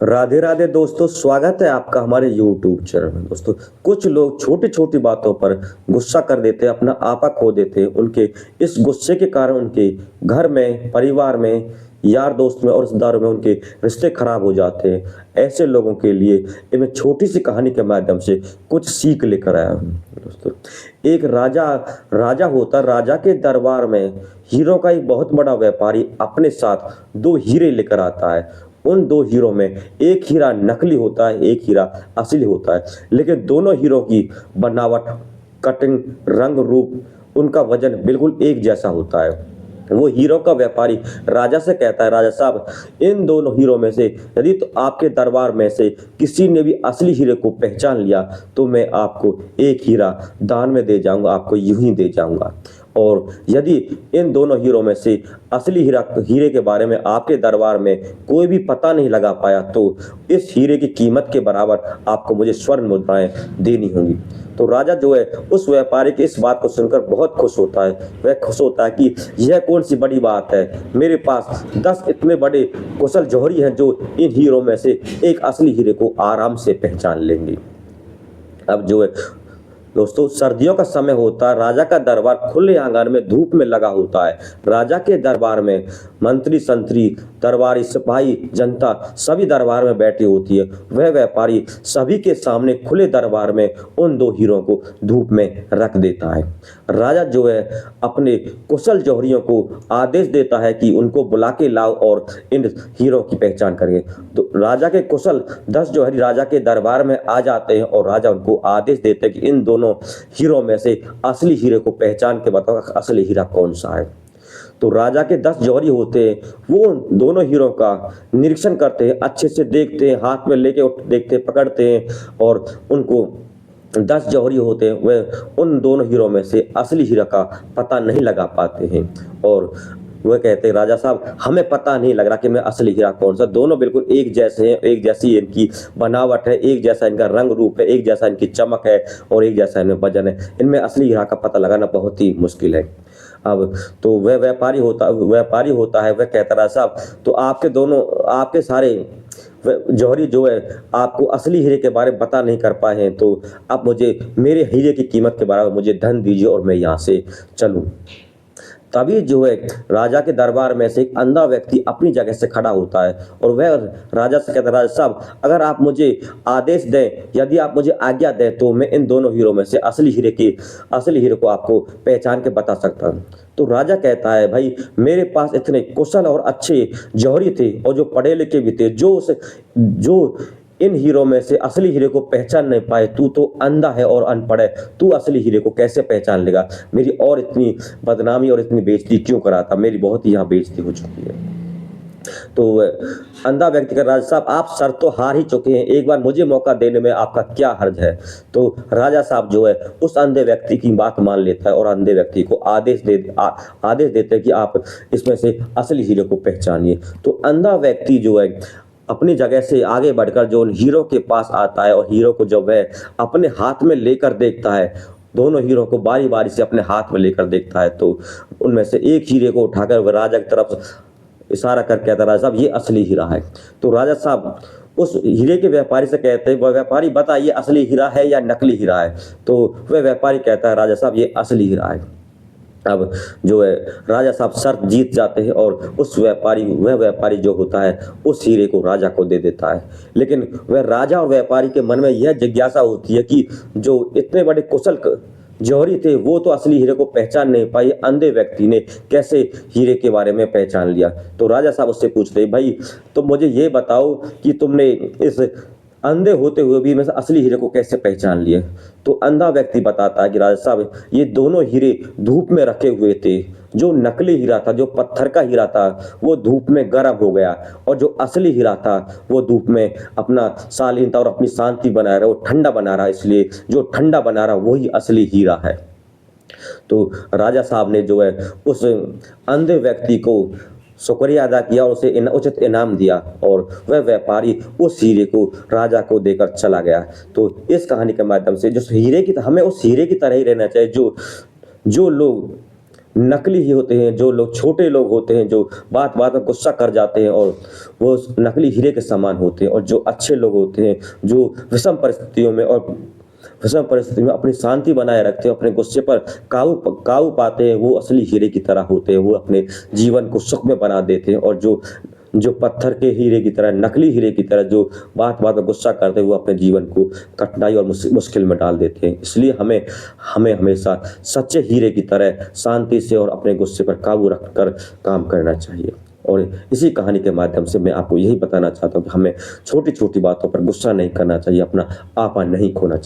राधे राधे दोस्तों, स्वागत है आपका हमारे YouTube चैनल में। दोस्तों, कुछ लोग छोटी छोटी बातों पर गुस्सा कर देते हैं, अपना आपा खो देते हैं। उनके इस गुस्से के कारण उनके घर में, परिवार में, यार दोस्त में और रिश्तेदारों में उनके रिश्ते खराब हो जाते हैं। ऐसे लोगों के लिए मैं छोटी सी कहानी के माध्यम से कुछ सीख लेकर आया हूँ। दोस्तों, एक राजा राजा होता, राजा के दरबार में हीरो का एक बहुत बड़ा व्यापारी अपने साथ दो हीरे लेकर आता है। उन दो हीरो में एक हीरा नकली होता है, एक हीरा असली होता है, लेकिन दोनों हीरो की बनावट, कटिंग, रंग, रूप, उनका वजन बिल्कुल एक जैसा होता है। वो हीरो का व्यापारी राजा से कहता है, राजा साहब, इन दोनों हीरो में से यदि तो आपके दरबार में से किसी ने भी असली हीरे को पहचान लिया तो मैं आपको एक हीरा दान में दे जाऊंगा, आपको यूं ही दे जाऊंगा। और यदि इन दोनों हीरो में से असली हीरे के बारे में आपके दरबार में कोई भी पता नहीं लगा पाया तो इस हीरे की कीमत के बराबर आपको मुझे स्वर्ण मुद्राएं देनी होंगी। तो राजा जो है उस व्यापारी की इस बात को सुनकर बहुत खुश होता है। वह खुश होता है कि यह कौन सी बड़ी बात है, मेरे पास 10 इतने बड़े कुशल जौहरी हैं जो इन हीरो में से एक असली हीरे को आराम से पहचान लेंगे। अब जो है दोस्तों, सर्दियों का समय होता है। राजा का दरबार खुले आंगन में धूप में लगा होता है। राजा के दरबार में मंत्री, संतरी, दरबारी, सिपाही, जनता सभी दरबार में बैठी होती है। वह व्यापारी सभी के सामने खुले दरबार में उन दो हीरों को धूप में रख देता है। राजा जो है अपने कुशल जौहरियों को आदेश देता है कि उनको बुला के लाओ और इन हीरो की पहचान करेंगे। तो राजा के कुशल 10 जौहरी राजा के दरबार में आ जाते हैं और राजा उनको आदेश देते हैं कि इन दोनों हीरो में से असली हीरे को पहचान के बताओ असली हीरा कौन सा है। तो राजा के 10 जौहरी होते हैं, वो दोनों हीरो का निरीक्षण करते हैं, अच्छे से देखते हैं, हाथ में लेके देखते हैं, पकड़ते हैं और उनको 10 जौहरी होते हैं, वह उन दोनों हीरो में से असली हीरा का पता नहीं लगा पाते हैं। और वह कहते हैं, राजा साहब, हमें पता नहीं लग रहा कि मैं असली हीरा कौन सा। दोनों बिल्कुल एक जैसे हैं, एक जैसी इनकी बनावट है, एक जैसा इनका रंग रूप है, एक जैसा इनकी चमक है और एक जैसा इनमें वजन है। इनमें असली हीरा का पता लगाना बहुत ही मुश्किल है। अब तो वह व्यापारी होता है, वह कहता है, साहब, तो आपके सारे जौहरी जो है आपको असली हीरे के बारे में पता नहीं कर पाए हैं, तो आप मुझे मेरे हीरे की कीमत के बारे में मुझे धन दीजिए और मैं यहाँ से चलूँ। तभी जो है राजा के दरबार में से एक अंधा व्यक्ति अपनी जगह से खड़ा होता है और वह राजा से कहता है, राजा साहब, अगर आप मुझे आदेश दें, यदि आप मुझे आज्ञा दें तो मैं इन दोनों हीरो में से असली हीरे को आपको पहचान के बता सकता हूँ। तो राजा कहता है, भाई, मेरे पास इतने कुशल और अच्छे जौहरी थे और जो पढ़े लिखे भी थे, जो इन हीरो में से असली हीरे को पहचान नहीं पाए। तू तो अंधा है और अनपढ़ है, तू असली हीरे को कैसे पहचान लेगा? मेरी और इतनी बदनामी और इतनी बेइज्जती क्यों कराता? मेरी बहुत ही यहाँ बेइज्जती हो चुकी है। तो अंधा व्यक्ति का, राजा साहब, आप सर तो हार ही चुके हैं, एक बार मुझे मौका देने में आपका क्या हर्ज है? तो राजा साहब जो है उस अंधे व्यक्ति की बात मान लेता है और अंधे व्यक्ति को आदेश देते हैं कि आप इसमें से असली हीरे को पहचानिए। तो अंधा व्यक्ति जो है अपनी जगह से आगे बढ़कर जो हीरो के पास आता है और हीरो को जब वह अपने हाथ में लेकर देखता है, दोनों हीरो को बारी बारी से अपने हाथ में लेकर देखता है, तो उनमें से एक हीरे को उठाकर वह राजा की तरफ इशारा करके कहता है, राजा साहब, ये असली हीरा है। तो राजा साहब उस हीरे के व्यापारी से कहते हैं, वह व्यापारी, बता, ये असली हीरा है या नकली हीरा है? तो वह व्यापारी कहता है, राजा साहब, ये असली हीरा है। अब जो है राजा साहब शर्त जीत जाते हैं और वह व्यापारी जो होता है उस हीरे को राजा को दे देता है। लेकिन वह राजा और व्यापारी के मन में यह जिज्ञासा होती है कि जो इतने बड़े कुशल जौहरी थे वो तो असली हीरे को पहचान नहीं पाए, अंधे व्यक्ति ने कैसे हीरे के बारे में पहचान लिया? तो राजा साहब उससे पूछते हैं, भाई, तुम मुझे ये बताओ कि तुमने इस अंधे होते हुए भी मैं असली हीरे को कैसे पहचान लिए? तो अंधा व्यक्ति बताता है कि राजा साहब, ये दोनों हीरे धूप में रखे हुए थे। जो नकली हीरा था, जो पत्थर का हीरा था, वो धूप में गर्म हो गया और जो असली हीरा था वो धूप में अपना शालीनता और अपनी शांति बनाए रहा, वो ठंडा बना रहा, इसलिए जो ठंडा बना रहा वही असली हीरा है। तो राजा साहब ने जो है उस अंधे व्यक्ति को शुक्रिया अदा किया और उसे उचित इनाम दिया और वह व्यापारी उस हीरे को राजा को देकर चला गया। तो इस कहानी के माध्यम से जो हीरे की हमें उस हीरे की तरह ही रहना चाहिए जो लोग नकली ही होते हैं, जो लोग छोटे लोग होते हैं, जो बात बात में गुस्सा कर जाते हैं और वो नकली हीरे के समान होते हैं। और जो अच्छे लोग होते हैं, जो विषम परिस्थिति में अपनी शांति बनाए रखते हैं, अपने गुस्से पर काबू पाते हैं, वो असली हीरे की तरह होते हैं। वो अपने जीवन को सुखमय बना देते हैं। और जो जो पत्थर के हीरे की तरह, नकली हीरे की तरह जो बात बात में गुस्सा करते हैं, वो अपने जीवन को कठिनाई और मुश्किल में डाल देते हैं। इसलिए हमें हमें हमेशा सच्चे हीरे की तरह शांति से और अपने गुस्से पर काबू रखकर काम करना चाहिए। और इसी कहानी के माध्यम से मैं आपको यही बताना चाहता हूँ कि हमें छोटी छोटी बातों पर गुस्सा नहीं करना चाहिए, अपना आपा नहीं खोना चाहिए।